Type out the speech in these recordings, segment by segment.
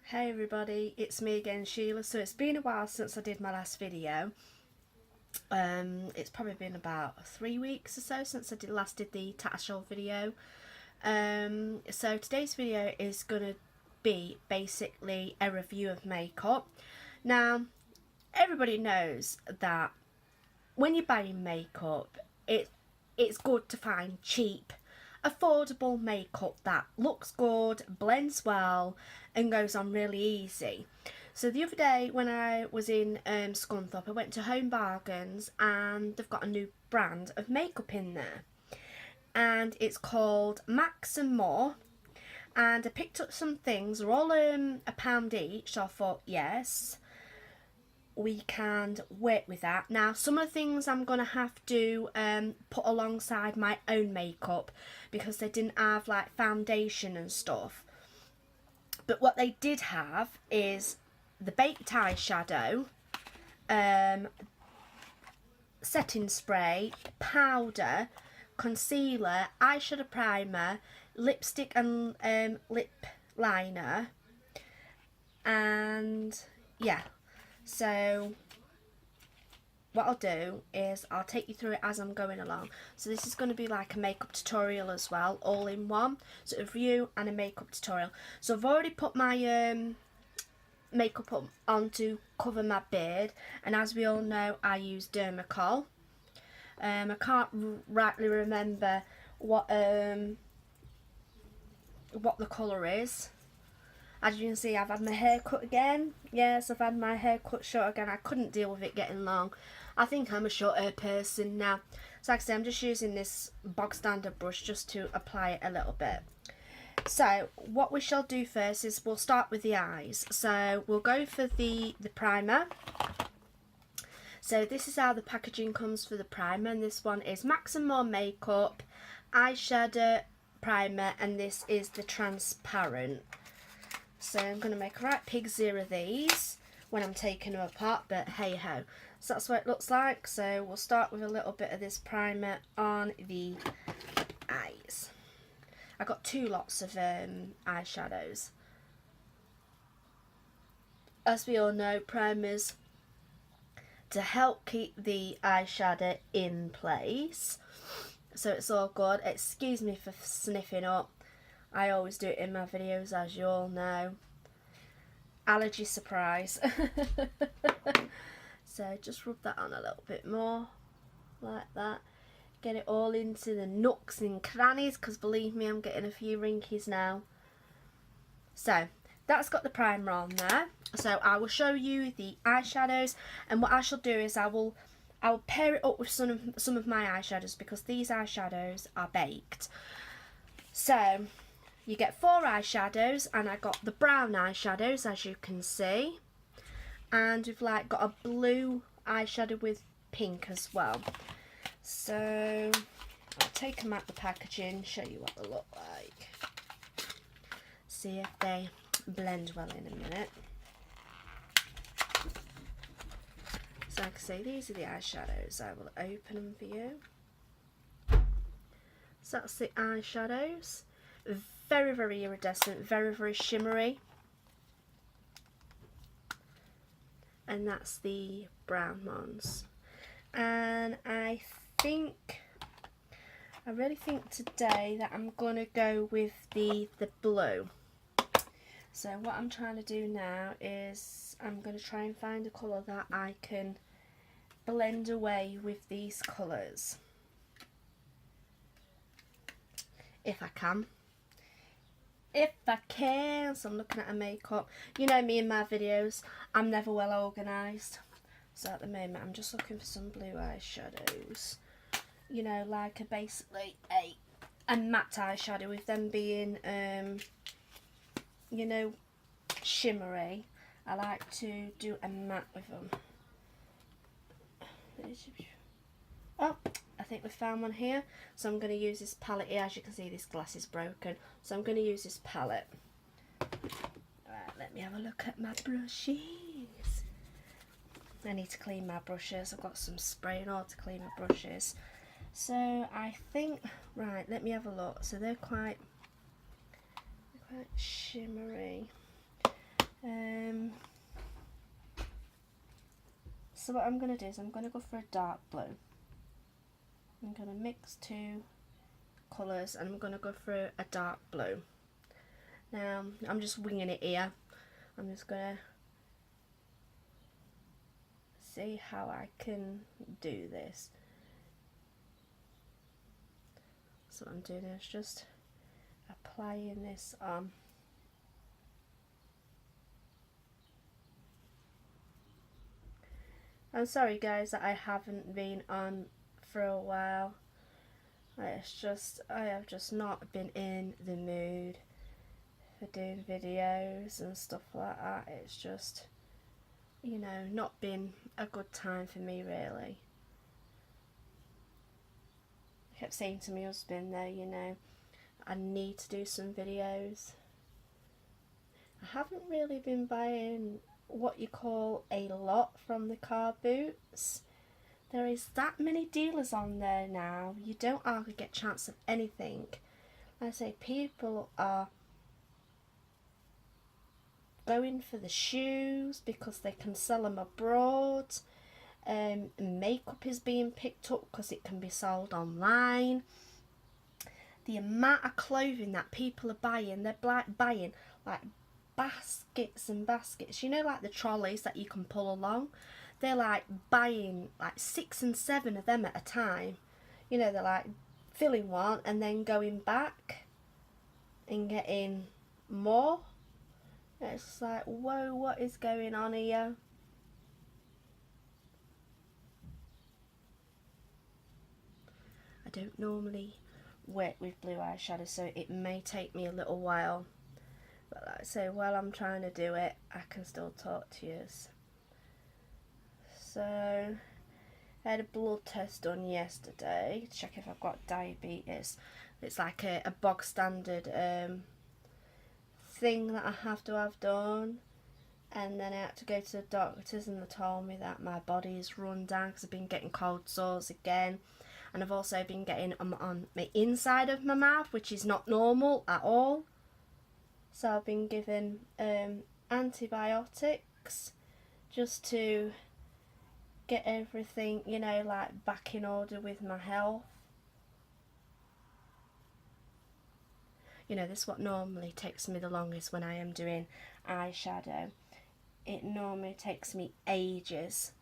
Hey everybody, it's me again, Sheila. So it's been a while since I did my last video. It's probably been about 3 weeks or so since I last did the tattoo video. So today's video is going to be basically a review of makeup. Now, everybody knows that when you're buying makeup, it's good to find cheap, affordable makeup that looks good, blends well and goes on really easy. So the other day when I was in Scunthorpe, I went to Home Bargains and they've got a new brand of makeup in there and it's called Max and More, and I picked up some things. They're all £1 each, so I thought yes, we can work with that. Now some of the things I'm going to have to put alongside my own makeup because they didn't have like foundation and stuff, but what they did have is the baked eyeshadow, setting spray, powder, concealer, eyeshadow primer, lipstick and lip liner, and yeah. So what I'll do is I'll take you through it as I'm going along. So this is going to be like a makeup tutorial as well, all in one. So a review and a makeup tutorial. So I've already put my makeup on to cover my beard, and as we all know, I use Dermacol. I can't rightly remember what the colour is. As you can see, I've had my hair cut again. Yes, I've had my hair cut short again. I couldn't deal with it getting long. I think I'm a short hair person now. So like I say, I'm just using this bog standard brush just to apply it a little bit. So what we shall do first is we'll start with the eyes. So we'll go for the primer. So this is how the packaging comes for the primer, and this one is Max and More Makeup Eyeshadow Primer, and this is the transparent. So I'm going to make a right pig's ear of these when I'm taking them apart, but hey ho. So that's what it looks like. So we'll start with a little bit of this primer on the eyes. I got 2 lots of eyeshadows. As we all know, primers to help keep the eyeshadow in place. So it's all good. Excuse me for sniffing up. I always do it in my videos, as you all know. Allergy surprise. So just rub that on a little bit more, like that. Get it all into the nooks and crannies, because believe me, I'm getting a few wrinkles now. So that's got the primer on there. So I will show you the eyeshadows, and what I shall do is I'll pair it up with some of my eyeshadows, because these eyeshadows are baked. So you get 4 eyeshadows, and I got the brown eyeshadows, as you can see, and we've like got a blue eyeshadow with pink as well. So I'll take them out the packaging, show you what they look like, see if they blend well in a minute. So like I say, these are the eyeshadows. I will open them for you. So that's the eyeshadows. Very, very iridescent, very, very shimmery. And that's the brown ones. And I really think today that I'm going to go with the blue. So what I'm trying to do now is I'm going to try and find a colour that I can blend away with these colours. If I can. So I'm looking at a makeup. You know me in my videos, I'm never well organised. So at the moment I'm just looking for some blue eyeshadows. You know, like basically a matte eyeshadow, with them being you know, shimmery. I like to do a matte with them. Oh, I think we found one here. So I'm going to use this palette here. As you can see, this glass is broken, so I'm going to use this palette. Right, let me have a look at my brushes. I need to clean my brushes. I've got some spray and all to clean my brushes. So I think, right, let me have a look. So they're quite shimmery. So what I'm going to do is I'm going to go for a dark blue. I'm going to mix two colours and I'm going to go for a dark blue. Now I'm just winging it here. I'm just going to see how I can do this. So what I'm doing is just applying this on. I'm sorry guys that I haven't been on for a while. It's just, I have just not been in the mood for doing videos and stuff like that. It's just, you know, not been a good time for me really. I kept saying to my husband though, you know, I need to do some videos. I haven't really been buying what you call a lot from the car boots. There is that many dealers on there now, you don't hardly get a chance of anything. Like I say, people are going for the shoes because they can sell them abroad. Makeup is being picked up because it can be sold online. The amount of clothing that people are buying, they're buying like baskets and baskets, you know, like the trolleys that you can pull along. They're like buying like 6 and 7 of them at a time. You know, they're like filling one and then going back and getting more. It's like, whoa, what is going on here? I don't normally work with blue eyeshadow, so it may take me a little while. But like I say, while I'm trying to do it, I can still talk to you. So, I had a blood test done yesterday to check if I've got diabetes. It's like a bog standard thing that I have to have done. And then I had to go to the doctors and they told me that my body's run down because I've been getting cold sores again. And I've also been getting them on my inside of my mouth, which is not normal at all. So I've been given antibiotics just to get everything, you know, like back in order with my health. You know, this is what normally takes me the longest when I am doing eyeshadow. It normally takes me ages.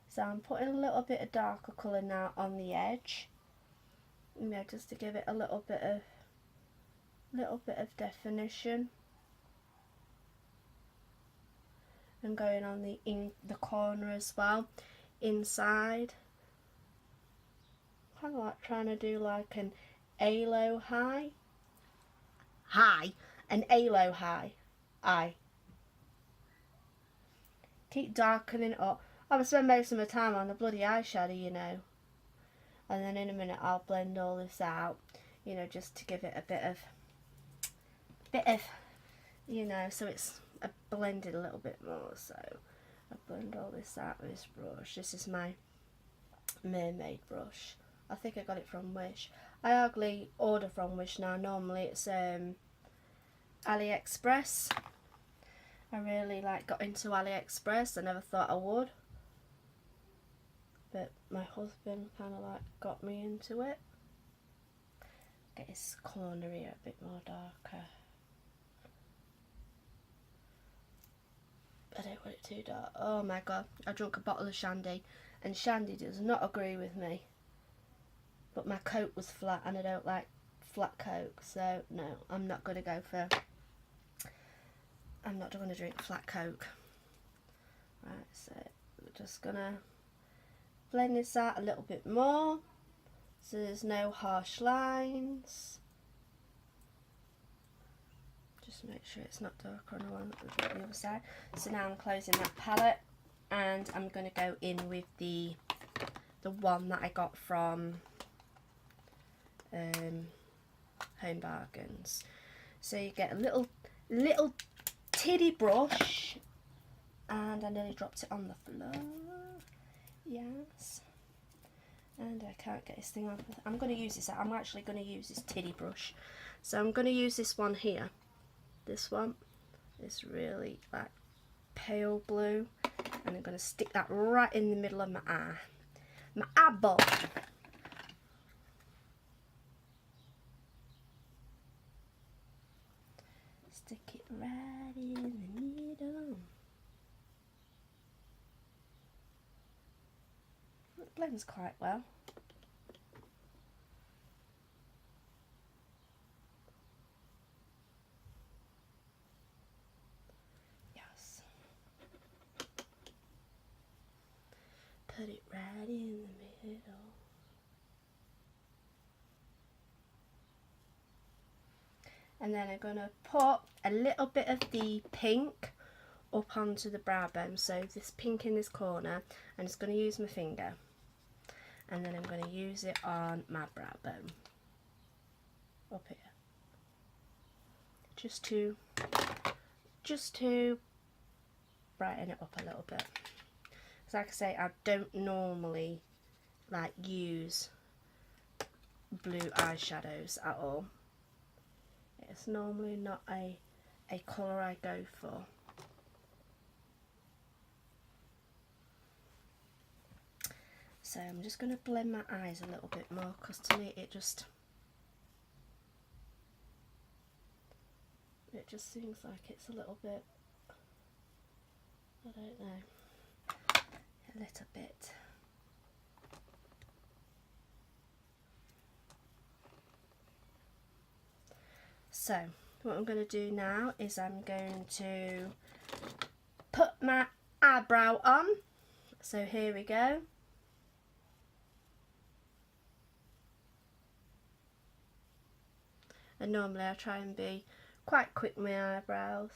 So I'm putting a little bit of darker colour now on the edge, you know, just to give it a little bit of definition. And going on the corner as well, inside. Kind of like trying to do like an halo high. An halo high. Keep darkening it up. I'll spend most of my time on the bloody eyeshadow, you know. And then in a minute I'll blend all this out, you know, just to give it a bit of, you know, so it's blended a little bit more. So I blend all this out with this brush. This is my mermaid brush. I think I got it from Wish. I hardly order from Wish now. Normally it's AliExpress. I really got into AliExpress. I never thought I would, but my husband kind of got me into it. Get his corner here a bit more darker. I don't want it too dark. Oh my god, I drank a bottle of shandy and shandy does not agree with me. But my Coke was flat and I don't like flat Coke, so no, I'm not going to go for, I'm not going to drink flat Coke. Right, so we're just going to blend this out a little bit more so there's no harsh lines. Just make sure it's not darker on the other side. So now I'm closing that palette and I'm going to go in with the one that I got from Home Bargains. So you get a little tiddy brush, and I nearly dropped it on the floor. Yes. And I can't get this thing off. I'm going to use this. I'm actually going to use this tiddy brush. So I'm going to use this one here. This one. this really like pale blue, and I'm going to stick that right in the middle of my eye, my eyeball. Stick it right in the middle. It blends quite well. Yes. Put it right in the middle. And then I'm going to put a little bit of the pink up onto the brow bone. So this pink in this corner, I'm just going to use my finger. And then I'm going to use it on my brow bone. Up here. Just to brighten it up a little bit. Because like I say, I don't normally like use blue eyeshadows at all. It's normally not a colour I go for. So I'm just going to blend my eyes a little bit more, because to me it just seems like it's a little bit, I don't know, a little bit. So what I'm going to do now is I'm going to put my eyebrow on. So here we go. And normally I try and be quite quick with my eyebrows.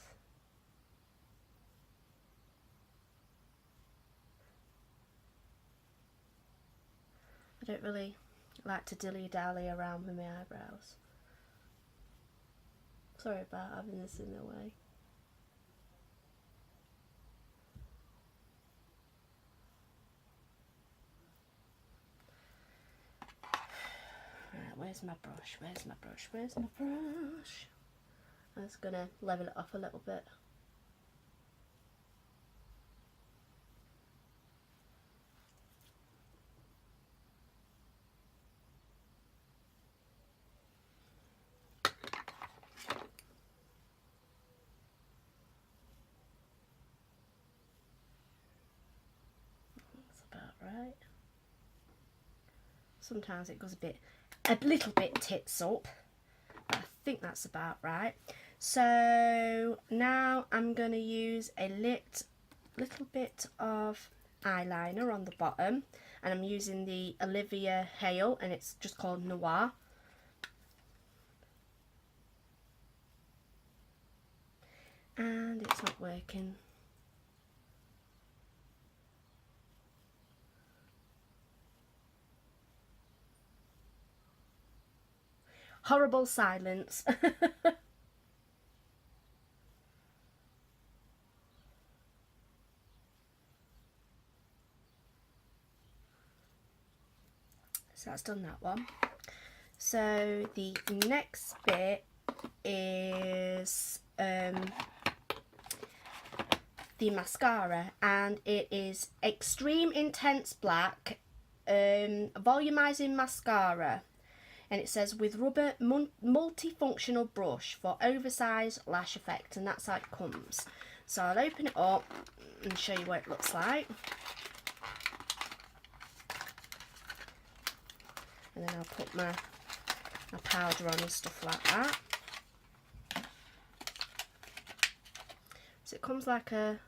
I don't really like to dilly-dally around with my eyebrows. Sorry about having this in the way. Right, where's my brush? Where's my brush? Where's my brush? I'm just going to level it off a little bit. Right. Sometimes it goes a little bit tits up, but I think that's about right. So now I'm going to use a little bit of eyeliner on the bottom, and I'm using the Olivia Hale, and it's just called Noir. And it's not working. Horrible silence. So that's done that one. So the next bit is the mascara, and it is Extreme Intense Black Volumizing Mascara. And it says with rubber multifunctional brush for oversized lash effect, and that's how it comes. So I'll open it up and show you what it looks like. And then I'll put my powder on and stuff like that. So it comes like a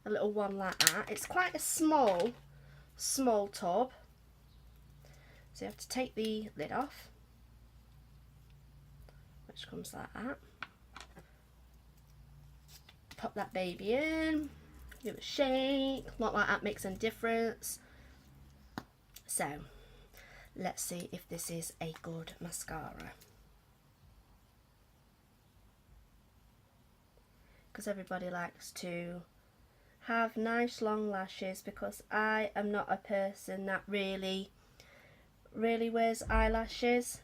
little one like that. It's quite a small tub. So you have to take the lid off, which comes like that. Pop that baby in, give it a shake. Not like that makes any difference. So let's see if this is a good mascara, because everybody likes to have nice long lashes, because I am not a person that really wears eyelashes.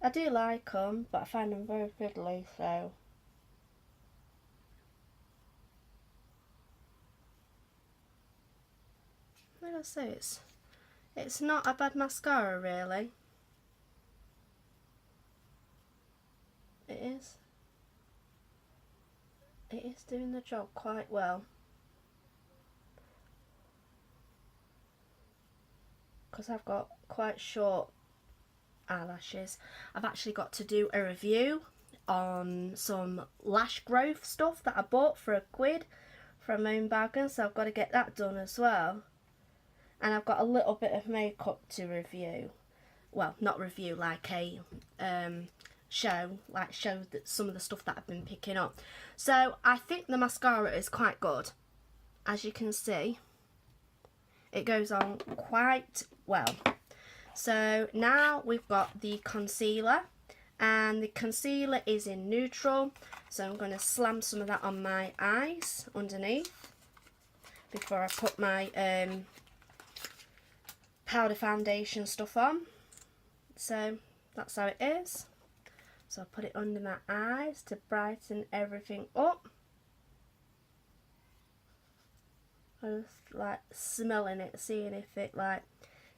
I do like them, but I find them very fiddly, so What did I say? It's not a bad mascara, really. It is. It is doing the job quite well. Because I've got quite short eyelashes. I've actually got to do a review on some lash growth stuff that I bought for £1 from my own bargain, so I've got to get that done as well. And I've got a little bit of makeup to review. Well, not review, like a show that some of the stuff that I've been picking up. So I think the mascara is quite good. As you can see, it goes on quite well. So now we've got the concealer, and the concealer is in neutral, so I'm going to slam some of that on my eyes underneath before I put my powder foundation stuff on. So that's how it is. So I'll put it under my eyes to brighten everything up. I'm just like smelling it, seeing if it like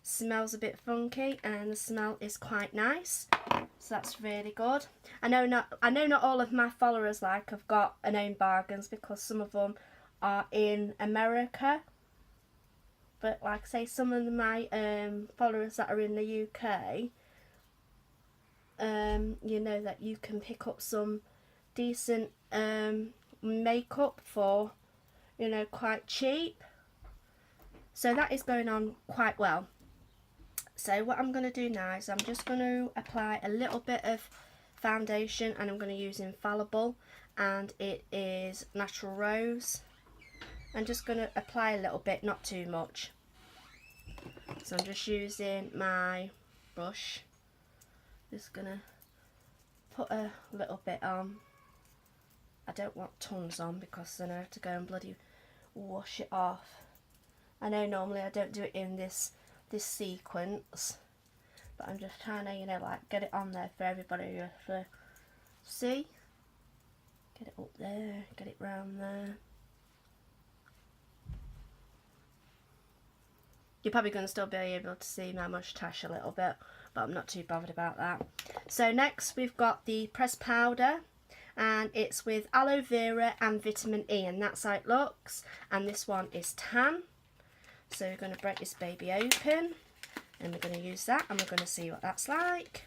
smells a bit funky, and the smell is quite nice, so that's really good. I know not all of my followers have got an own bargains, because some of them are in America, but like I say, some of my followers that are in the UK, you know that you can pick up some decent makeup for, you know, quite cheap. So that is going on quite well. So what I'm going to do now is I'm just going to apply a little bit of foundation, and I'm going to use Infallible, and it is Natural Rose. I'm just going to apply a little bit, not too much. So I'm just using my brush. Just going to put a little bit on. I don't want tons on, because then I have to go and bloody wash it off. I know normally I don't do it in this sequence, but I'm just trying to, you know, like get it on there for everybody to see. Get it up there, get it round there. You're probably going to still be able to see my moustache a little bit, but I'm not too bothered about that. So next we've got the pressed powder, and it's with aloe vera and vitamin E, and that's how it looks. And this one is tan. So we're going to break this baby open, and we're going to use that, and we're going to see what that's like.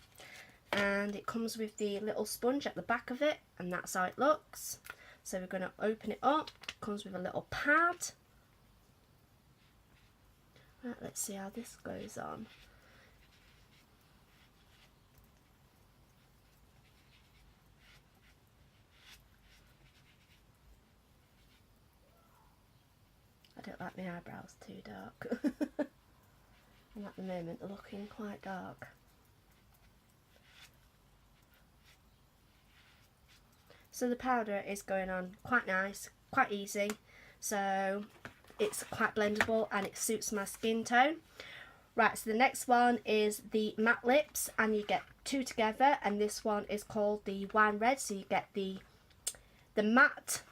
And it comes with the little sponge at the back of it, and that's how it looks. So we're going to open it up. It comes with a little pad. Right, let's see how this goes on. I don't like my eyebrows too dark. And at the moment they're looking quite dark. So the powder is going on quite nice, quite easy. So it's quite blendable, and it suits my skin tone. Right, so the next one is the matte lips, and you get two together, and this one is called the wine red. So you get the matte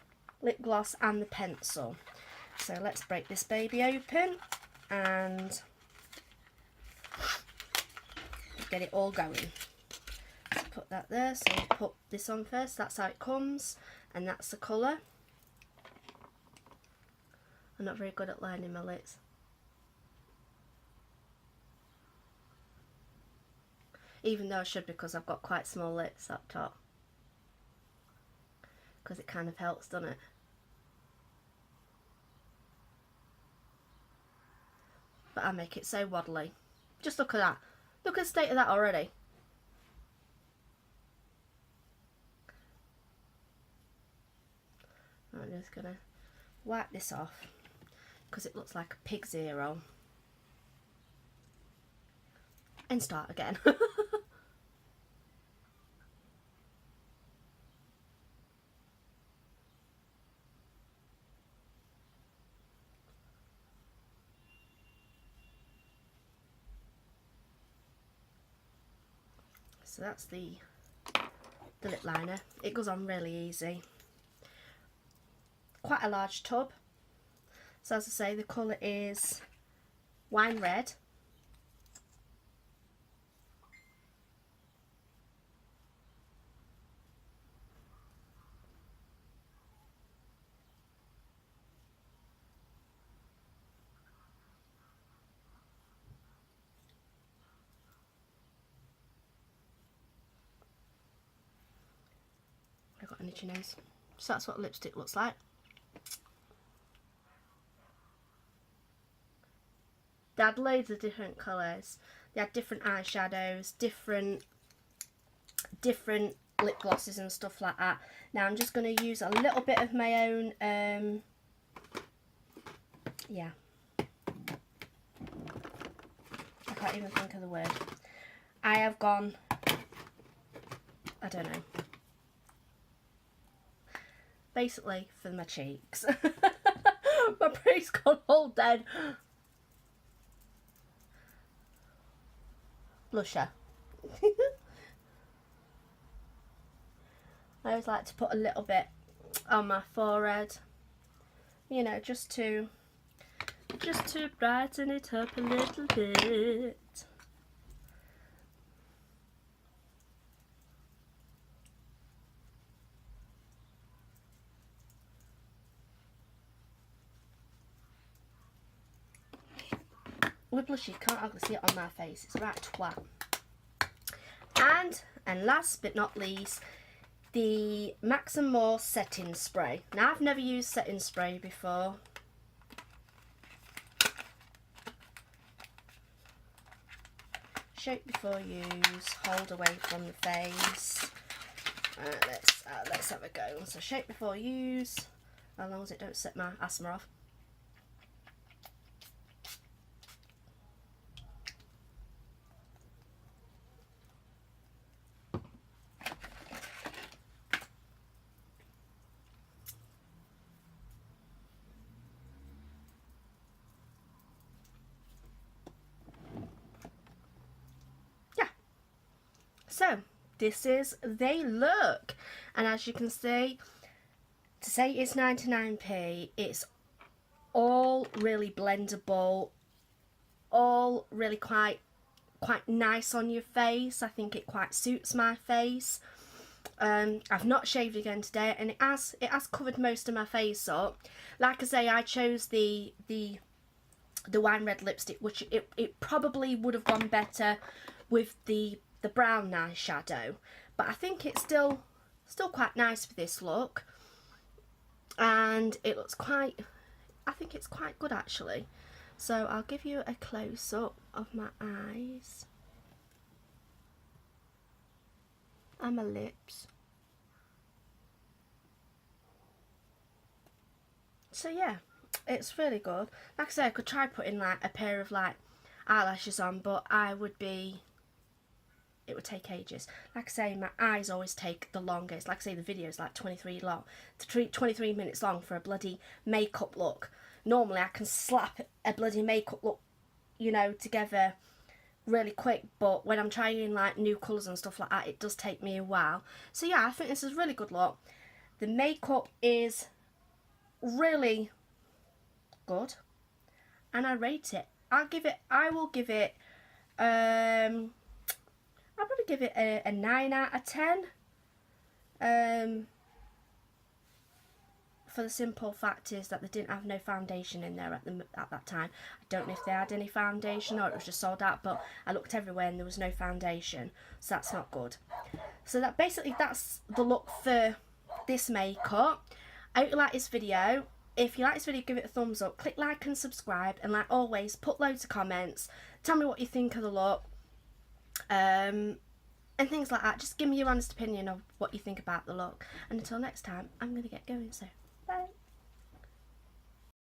lip gloss and the pencil. So let's break this baby open and get it all going. Let's put that there. So we'll put this on first. That's how it comes, and that's the colour. I'm not very good at lining my lips. Even though I should, because I've got quite small lips up top. Because it kind of helps, doesn't it? But I make it so waddly. Just look at that. Look at the state of that already. I'm just going to wipe this off, because it looks like a pig's ear. And start again. So that's the lip liner. It goes on really easy. Quite a large tub. So as I say, the colour is Wine Red. I've got an itchy nose. So that's what lipstick looks like. They had loads of different colours. They had different eyeshadows, different lip glosses and stuff like that. Now I'm just going to use a little bit of my own, yeah. I can't even think of the word. I have gone, I don't know. Basically for my cheeks. My brain's gone all dead. Blusher. I always like to put a little bit on my forehead, you know, just to brighten it up a little bit. With blush, you can't hardly see it on my face. It's right twat. And last but not least, the Max & More setting spray. Now, I've never used setting spray before. Shake before use, hold away from the face. Let's have a go. So shake before use, as long as it don't set my asthma off. So this is they look, and as you can see, to say it's 99p, it's all really blendable, all really quite nice on your face. I think it quite suits my face. I've not shaved again today, and it has covered most of my face up. Like I say, I chose the wine red lipstick, which it probably would have gone better with the brown eyeshadow, but I think it's still quite nice for this look, and it looks quite, I think it's quite good actually. So I'll give you a close-up of my eyes and my lips. So yeah, it's really good. Like I say, I could try putting like a pair of like eyelashes on, but it would take ages. Like I say, my eyes always take the longest. Like I say, the video is like 23 minutes long for a bloody makeup look. Normally I can slap a bloody makeup look, you know, together really quick, but when I'm trying like new colours and stuff like that, it does take me a while. So yeah, I think this is a really good look. The makeup is really good, and I rate it. I will give it I'll probably give it a 9 out of 10. For the simple fact is that they didn't have no foundation in there at that time. I don't know if they had any foundation or it was just sold out, but I looked everywhere and there was no foundation, so that's not good. So that's the look for this makeup. I hope you like this video. If you like this video, give it a thumbs up, click like and subscribe, and like always, put loads of comments. Tell me what you think of the look. And things like that. Just give me your honest opinion of what you think about the look. And until next time, I'm going to get going, so bye.